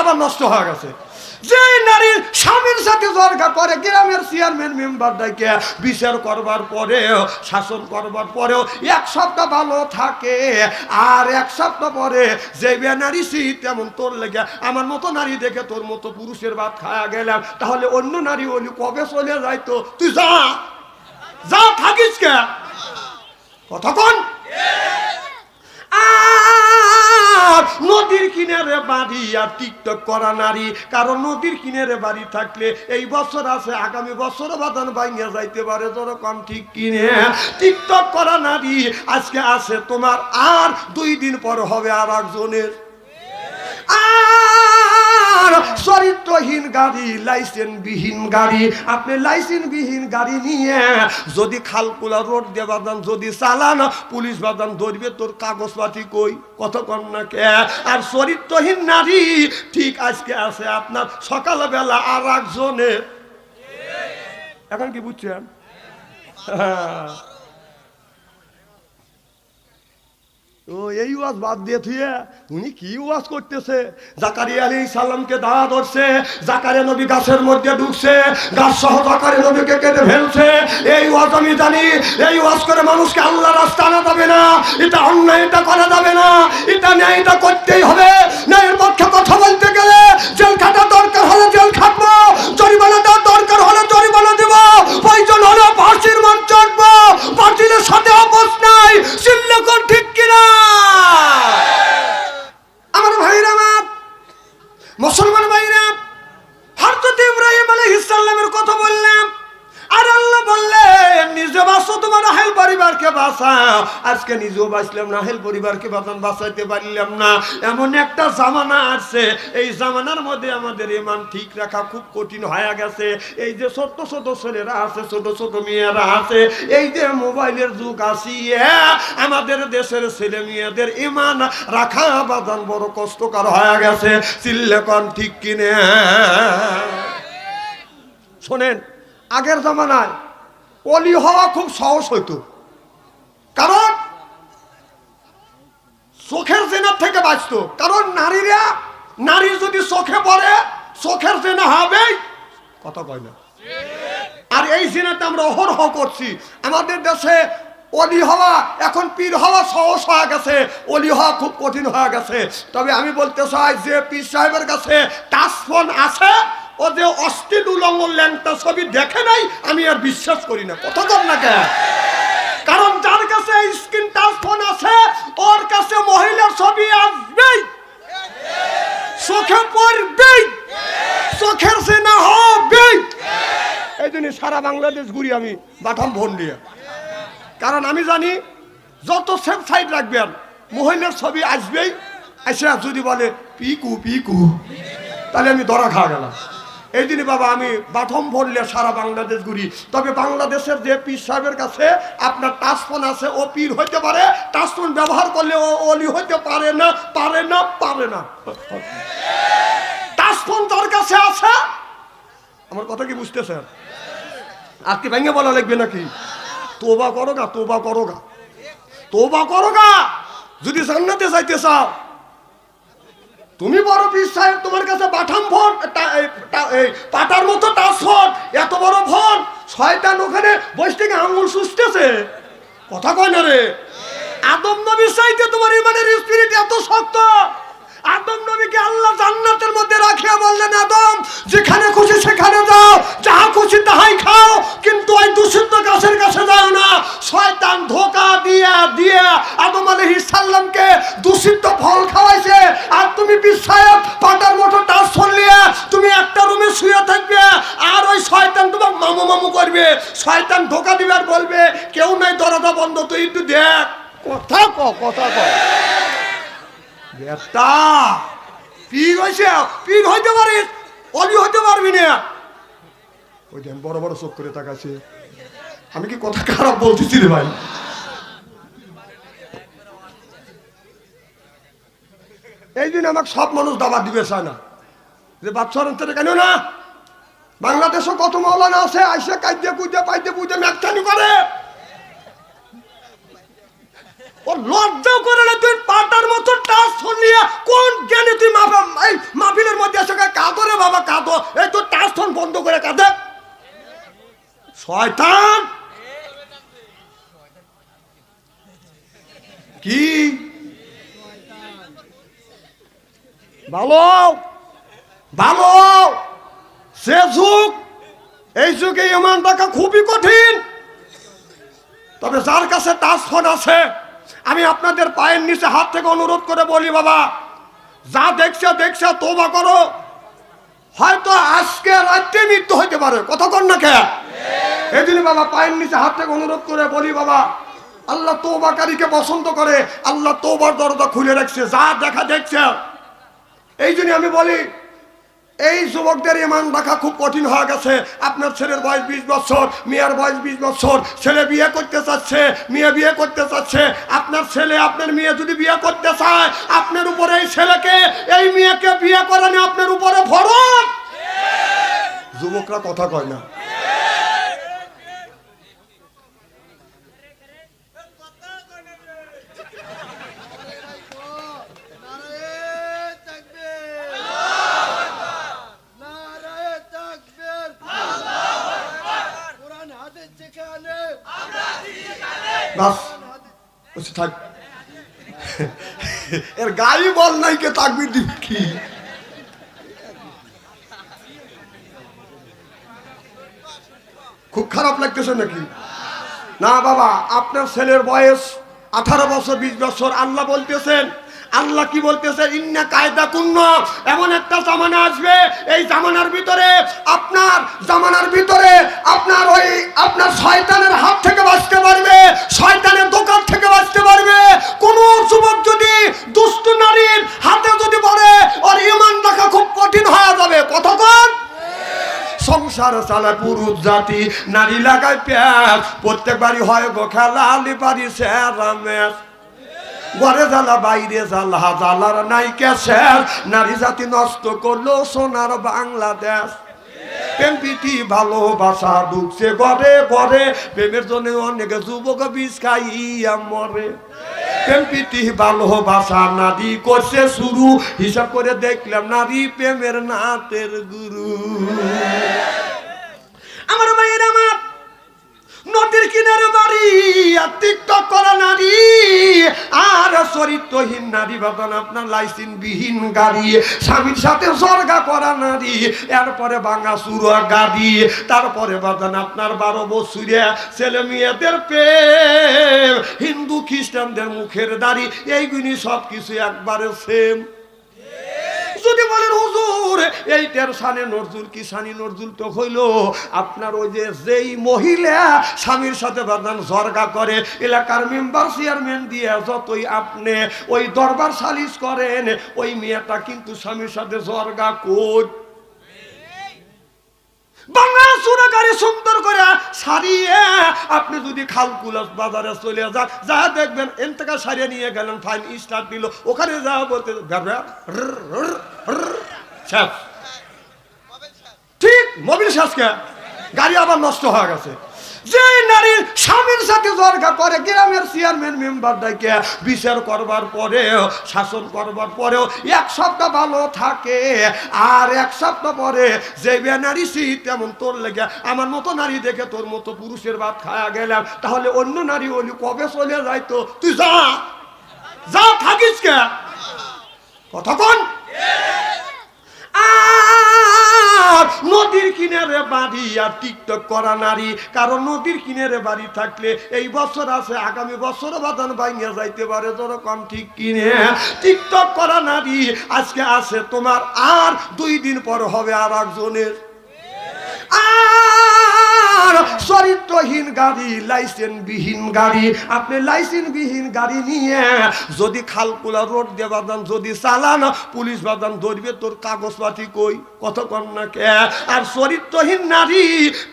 আবার নষ্ট হয়ে গেছে। যে নারীর স্বামীর সাথে ঝগড়া করে গ্রামের চেয়ারম্যান মেম্বার ডাইকে বিচার করবার পরেও শাসন করবার পরেও এক সপ্তাহ ভালো থাকে, আর এক সপ্তাহ পরে যে নারী তেমন তোর লেগে আমার মতো নারী দেখে তোর মতো পুরুষের ভাত খাওয়া গেলাম, তাহলে অন্য নারী ওলি কবে চলে যাইতো? তুই যা যা থাকিস কে কথা কোন? নদীর কিনারে বাড়ি আর টিকটক করা নারী, কারণ নদীর কিনারে বাড়ি থাকলে এই বছর আছে আগামী বছর বাদান ভাঙিয়া যাইতে পারে, যখন ঠিক কিনে টিকটক করা নারী আজকে আছে তোমার, আর 2 দিন পর হবে আর একজনের। আর চরিত্রহীন গাড়ি, লাইসেন্সবিহীন গাড়ি, আপনি লাইসেন্সবিহীন গাড়ি নিয়ে যদি খালকুলা রোড দিয়ে বাদান যদি চালান, পুলিশ বাদান ধরবে, তোর কাগজপাতি কই কতক্ষণ না কে? আর চরিত্রহীন নারী ঠিক আজকে আছে আপনার সকালবেলা আর একজনের। এখন কি বুঝছেন? ও এই ওয়াজ বাদ দিয়ে থুয়ে উনি কি ওয়াজ করতেছে? জাকারিয়া আলাইহিস সালামকে দাওয়াত ধরছে, জাকারিয়া নবী গাছের মধ্যে ঢুকছে, গাছ সহ জাকারিয়া নবীকে কেটে ফেলছে। এই ওয়াজ আমি জানি, এই ওয়াজ করে মানুষকে আল্লাহর রাস্তা আনা যাবে না, এটা অন্যায়, এটা করা যাবে না, এটা ন্যায়, এটা করতেই হবে। ন্যায়ের পক্ষে কথা বলতে গেলে জেল খাটা দরকার হলে জেল খাটবো, জরিমানা দেওয়ার দরকার হলে জরিমানা দেব, প্রয়োজন হলে ফাঁসির মঞ্চ আঁটবো, বাতিলের সাথে আপোষ নাই। চিল্লা কোন ঠিক কিনা? আমার ভাইরা, আমার মুসলমান ভাইরা, হযরত ইব্রাহিম আলাইহিস সালামের কথা বললাম, আর আল্লাহ বললেন নিজে বাঁচো, তোমার আহেল পরিবারকে বাঁচাও। আজকে নিজেও বাঁচলাম না, আহেল পরিবারকে বাঁচাইতে পারলাম না। এমন একটা জামানা আসছে, এই জামানার মধ্যে আমাদের ঈমান ঠিক রাখা খুব কঠিন হয়ে গেছে। এই যে ছোট ছোট ছেলেরা আছে, ছোট ছোট মেয়েরা আছে, এই যে মোবাইলের যুগ আসিয়ে আমাদের দেশের ছেলে মেয়েদের ঈমান রাখা বাজান বড় কষ্টকর হয়ে গেছে। চিল্লে কোন ঠিক কিনে? শোনেন, আগের জামানায় অলি হওয়া খুব সহজ হইতো, কারণ চোখের জেনার থেকে বাঁচতো। কারণ নারী যদি চোখে পড়ে, চোখের জেনা হবেই, কথা কয় না? আর এই জেনাটা আমরা অহরহ করছি। আমাদের দেশে অলি হওয়া, এখন পীর হওয়া সহজ হয়ে গেছে, অলি হওয়া খুব কঠিন হয়ে গেছে। তবে আমি বলতে চাই, যে পীর সাহেবের কাছে টাচ ফোন আছে, ও যে অশ্লীল উলঙ্গ ল্যাংটা ছবি দেখে নাই, আমি আর বিশ্বাস করি না। কথা কর না কেন? কারণ যার কাছে স্ক্রিন টাচ ফোন আছে, ওর কাছে মহিলার ছবি আসবেই, চোখে পড়বেই, চোখের জেনা হবেই। এই জন্য সারা বাংলাদেশ ঘুরি আমি বাটাম ফোন দিয়ে, কারণ আমি জানি যত সেফ সাইড রাখবেন মহিলার ছবি আসবেই। আসে যদি বলে পিকু পিকু, তাহলে আমি ধরা খাওয়া গেলাম। এই জন্য বাবা আমি বাথম ভরলে সারা বাংলাদেশ ঘুরি। তবে বাংলাদেশের যে পীর সাহেবের কাছে আপনার টাচফোন আছে, ও পীর হইতে পারে, টাচফোন ব্যবহার করলে ও অলি হইতে পারে না, পারে না, পারে না। টাচফোন তার কাছে আছে, আমার কথা কি বুঝতেছেন? আর কি ভেঙে বলা লাগবে নাকি? তোবা করো গা, তোবা করো গা, তোবা করো গা। যদি জান্নাতে যাইতে চাও, তুমি বড় পীর সাহেব, তোমার কাছে বাটাম ফোন, পাটার মতো টাচ ফোন, এত বড় ফোন, শয়তান ওখানে বসে থেকে আঙুল সুস্থেছে। কথা কয় না রে? আদম নবীর চাইতে তোমার ইমানের স্পিরিট এত শক্ত। আদম নবীকে আল্লাহ জান্নাতের মধ্যে রাখিয়া বললেন, আদম যেখানে খুশি সেখানে যাও, যাহা খুশি তাহাই খাও, কিন্তু ওই দূষিত গাছের কাছে যাও না। শয়তান ধোঁকা দিয়া আদম আলাইহিস সালামকে দূষিত ফল খাওয়াইছে। আর তুমি পীর সাহেব পাটার মতো টাচ ছড়লিয়ে তুমি একটা রুমে শুয়ে থাকবে, আর ওই শয়তান তোমার মামু মামু করবে। শয়তান ধোঁকা দিবে আর বলবে কেউ নাই, দরজা বন্ধ, তুই একটু দেখ। কথা কথা বেটা, পীর হইছে, পীর হইতে পারিস, অলি হইতে পারবি না। ওই দেন বড় বড় চোখ করে তাকাছে। আমি কি কথা খারাপ বলতেছি রে ভাই? এই দিন আমাকে সব মানুষ দাবা দিবে চায় না, যে বাচ্চার অন্তরে কেন না। বাংলাদেশও কত মাওলানা আছে, আইসে কাইদে কুইদে পাইতে পুইতে ম্যাকচানি করে। ও লজ্জা করে না, তুই পাটার মতো টাচ ফোন নিয়ে কোন জ্ঞানে তুই মাহফিলের মধ্যে শয়তান কি ভালো ভালো সে যুগ, এই যুগে ইমান রাখা খুবই কঠিন। তবে যার কাছে টাচ ফোন আছে, আমি আপনাদের পায়ের নিচে হাত থেকে অনুরোধ করে বলি, বাবা যা দেখছে তওবা করো। হয়তো আজকে রাতে মৃত্যু হইতে পারে, কতক্ষণ না কে এই জন্য বাবা পায়ের নিচে হাত থেকে অনুরোধ করে বলি, বাবা আল্লাহ তওবাকারীকে পছন্দ করে, আল্লাহ তওবার দরজা খুলে রাখছে, যা দেখা দেখছে। এই জন্য আমি বলি, এই যুবকদের ইমান রাখা খুব কঠিন হয়ে গেছে। আপনার ছেলের বয়স 20 বছর, মেয়ের বয়স 20 বছর, ছেলে বিয়ে করতে চাচ্ছে, মেয়ে বিয়ে করতে চাচ্ছে। আপনার ছেলে আপনার মেয়ে যদি বিয়ে করতে চায়, আপনার উপরে এই ছেলেকে এই মেয়েকে বিয়ে করানো আপনার উপরে ফরজ। যুবকরা কথা কয় না। এর গায়ে বল নাই, কে তাকবীর দিবে কি? খুব খারাপ লাগতেছে নাকি? না বাবা, আপনার ছেলের বয়স 18 বছর 20 বছর। আল্লাহ বলতেছেন, আল্লাহ কি বলতেছেন, ইন্না কায়দা কুন্ন, এমন একটা জামানা আসবে, এই জামানার ভিতরে আপনার ওই আপনার শয়তানের হাত থেকে বাঁচতে পারবে, শয়তানের দোকান থেকে বাঁচতে পারবে। কোন যুবক যদি দুষ্ট নারীর হাতে যদি পড়ে, ওর ঈমান রাখা খুব কঠিন হয়ে যাবে। কতক্ষণ সংসার চালায় পুরুষ জাতি, নারী লাগায় পেঁয়াজ, প্রত্যেক বাড়ি হয় গো খেলা, আলি পারি স্যারামেশ, ঘরে জ্বালা বাইরে জ্বালা, জ্বালার নাই কেশের, নারী জাতি নষ্ট করলো সোনার বাংলাদেশ। প্রেম প্রীতি ভালোবাসা ঢুকছে ঘরে ঘরে, প্রেমের জন্য অনেক যুবক বিষ খাইয়া মরে। প্রেম প্রীতি ভালোবাসা নারী করছে শুরু, হিসাব করে দেখলাম নারী প্রেমের নাতের গুরু। আমার মায়ের, আমার নদীর কিনারে বাড়ি, আর টিকটক করা নারী, আর চরিত্রহীন নারী, বাবা আপনার লাইসেন্স বিহীন গাড়ি, স্বামীর সাথে জর্গা করা নারী, এরপরে ভাঙা চুরা গাড়ি, তারপরে বাদান আপনার 12 বছরে ছেলে মেয়েদের প্রেম, হিন্দু খ্রিস্টানদের মুখের দাড়ি, এইগুলি সব কিছু একবারে সেম। যদি বলেন হুজুর এইটার সানে নজরুল কি, সানি নজরুল তো হইল আপনার ওই যে যেই মহিলা স্বামীর সাথে বাদান জর্গা করে, এলাকার মেম্বার চেয়ারম্যান দিয়ে যতই আপনি ওই দরবার সালিশ করেন, ওই মেয়েটা কিন্তু স্বামীর সাথে জর্গা কোট বাংলা সুরাকারে সুন্দর করে সারিয়ে আপনি যদি খালকুলাস বাজারে চলে যান, যা দেখবেন এন থেকে সারিয়ে নিয়ে গেলেন, ফাইন স্টার্ট দিল, ওখানে যা বলতে ঠিক মোবিল শেষকে গাড়ি আবার নষ্ট হয়ে গেছে। যে নারীর স্বামীর সাথে জর্গা করে, গ্রামের চেয়ারম্যান মেম্বার ডাইকে বিচার করবার পরেও, শাসন করবার পরেও 1 সপ্তাহ ভালো থাকে, আর 1 সপ্তাহ পরে যে নারী তেমন তোর লেগে আমার মতো নারী দেখে তোর মতো পুরুষের ভাত খাওয়া গেলাম, তাহলে অন্য নারী বলি কবে চলে যাইতো, তুই যা যা থাকিস কে কতক্ষণ। আর নদীর কিনারে বাড়ি আর টিকটক করা নারী, কারণ নদীর কিনারে বাড়ি থাকলে এই বছর আছে, আগামী বছর বাদান ভাঙিয়া যাইতে পারে, যেরকম ঠিক কিনে টিকটক করা নারী আজকে আছে তোমার, আর 2 দিন পর হবে আর একজনের। আর চরিত্রহীন গাড়ি, লাইসেন্স বিহীন গাড়ি, আপনি লাইসেন্স বিহীন গাড়ি নিয়ে যদি খালকুলা রোড দিয়ে বাদান যদি চালান, পুলিশ বাদান ধরবে, তোর কাগজপাতি কই, কতক্ষণ না কে। আর চরিত্রহীন নারী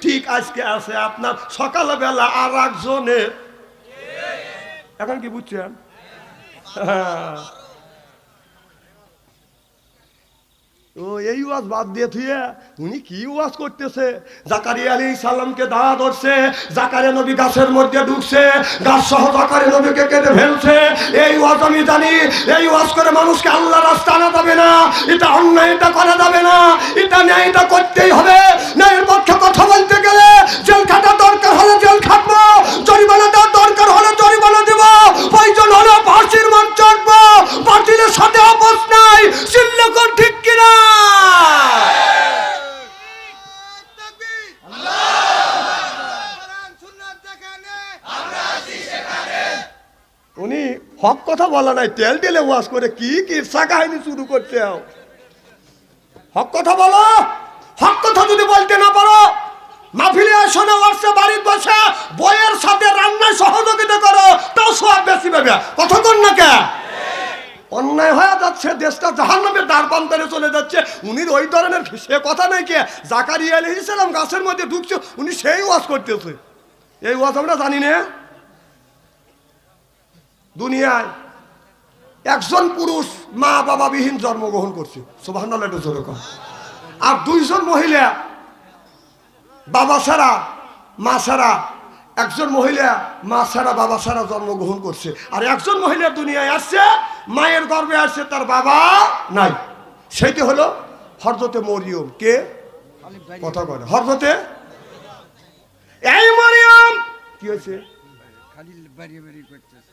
ঠিক আজকে আছে আপনার সকালবেলা আর একজনের। এখন কি বুঝছেন? ও এই ওয়াজ বাদ দিয়ে থুয়ে উনি কি ওয়াজ করতেছে, জাকারিয়া আলাইহিস সালামকে দাওয়াত ধরছে, জাকারিয়া নবী গাছের মধ্যে ঢুকছে, গাছ সহ জাকারিয়া নবীকে কেটে ফেলছে। এই ওয়াজ আমি জানি, এই ওয়াজ করে মানুষকে আল্লাহর রাস্তা আনা যাবে না, এটা অন্যায়, এটা করা যাবে না, এটা ন্যায়, এটা করতেই হবে। ন্যায়ের পক্ষে কথা বলতে গেলে জেল খাটা হক কথা বলা নাই, তেল টেলে ওয়াজ করে কি কিসা কাহিনী শুরু করছে। হক কথা বলো। হক কথা যদি বলতে না পারো, মাহফিলে শোনা ওয়াজে বাড়িতে বসে বইয়ের সাথে রান্নায় সহযোগিতা করো, তাও সব বেশি পাবে। কথা কন না কে? অন্যায় হয়ে যাচ্ছে, দেশটা জাহান্নামের দ্বারপ্রান্তে চলে যাচ্ছে। উনি ওই ধরনের সে কথা নাই কে? জাকারিয়া আলাইহিস সালাম গাছের মধ্যে ঢুকছে, উনি সেই ওয়াজ করতেছে। এই ওয়াজ আমরা জানি না। দুনিয়ায় একজন পুরুষ মা বাবা বিহীন জন্মগ্রহণ করছে, সুবহানাল্লাহ একটু জোরে কর। আর দুইজন মহিলা বাবা ছাড়া মা ছাড়া, একজন মহিলা মা ছাড়া বাবা ছাড়া জন্মগ্রহণ করছে। আর একজন মহিলা দুনিয়ায় আসছে, মায়ের গর্ভে আসছে, তার বাবা নাই। সেইটি হলো হযরতে মরিয়ম। কে? কথা বলে হযরতে এই মরিয়ম। কি হয়েছে? খালি বাড়ি বাড়ি করতেছে।